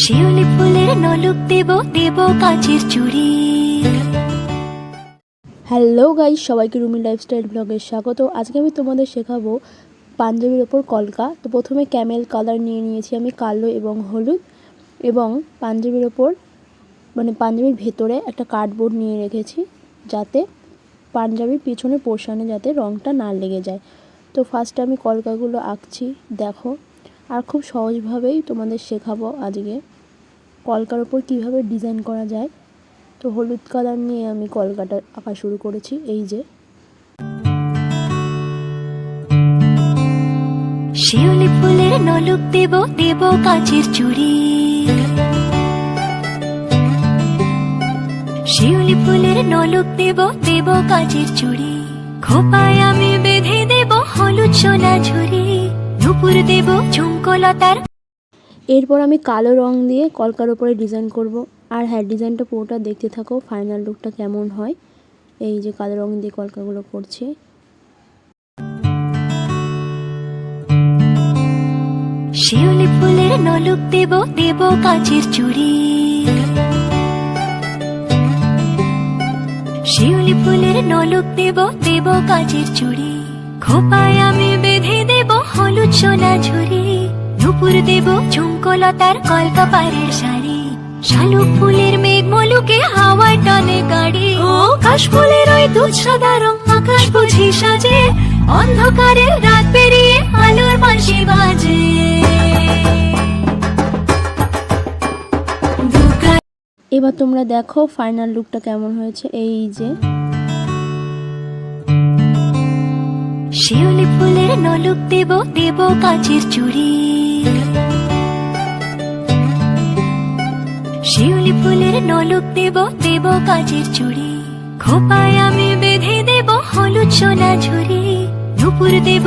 শিউলি ফুলের নলুক দেব দেব কাচের চুড়ি। হ্যালো গাইস, সবাইকে রুমি লাইফস্টাইল ব্লগে স্বাগত। আজকে আমি তোমাদের শেখাবো পাঞ্জাবির ওপর কলকা। তো প্রথমে ক্যামেল কালার নিয়ে নিয়েছি আমি, কালো এবং হলুদ, এবং পাঞ্জাবির ওপর পাঞ্জাবির ভেতরে একটা কার্ডবোর্ড নিয়ে রেখেছি যাতে পাঞ্জাবির পিছনে পোর্শনে যাতে রঙটা না লেগে যায়। তো ফার্স্টে আমি কলকাগুলো আঁকছি, দেখো। আর খুব সহজভাবেই তোমাদের শেখাবো আজকে কলকার ওপর কীভাবে ডিজাইন করা যায়। তো হলুদ কালার নিয়ে আমি কলকাটা আঁকা শুরু করেছি। এই যে শিউলি ফুলের নলুক দেব দেব কাচের চুড়ি। শিউলি ফুলের নলুক দেব দেব কাচের চুড়ি। খোপায় আমি বেঁধে দেব হলুদ সোনা ঝুড়ি। নুপুর দেব ঝুমকোলতার। এরপর আমি কালো রং দিয়ে কলকার ওপরে ডিজাইন করব। আর হ্যাঁ, ডিজাইনটা পুরোটা দেখতে থাকো, ফাইনাল লুকটা কেমন হয়। এই যে কালো রং দিয়ে কলকাগুলো করছি। শিউলি ফুলের নলুক দেব দেব কাচের চুড়ি। শিউলি ফুলের নলুক দেব দেব কাচের চুড়ি। খোপায় আমি বেঁধে দেব হলুদ সোনা ঝুড়ি। নুপুর দেব ঝুমকোলতার কলকা পাড়ের শাড়ি। শালুক ফুলের মেঘ মলুকে হাওয়ার টানে গাড়ি। ও কাশফুলের ওই দুধ সাদা রং আকাশ বুঝি সাজে। অন্ধকারে রাত পেরিয়ে আলোর বাঁশি বাজে। এবার তোমরা দেখো ফাইনাল লুকটা কেমন হয়েছে। এই যে শিউলি ফুলের নলুক দেব দেব কাচের চুড়ি। শিউলি ফুলের নলুক দেব দেব কাচের চুড়ি। খোপায় আমি বেঁধে দেব হলুদ সোনা ঝুড়ি। নুপুর দেব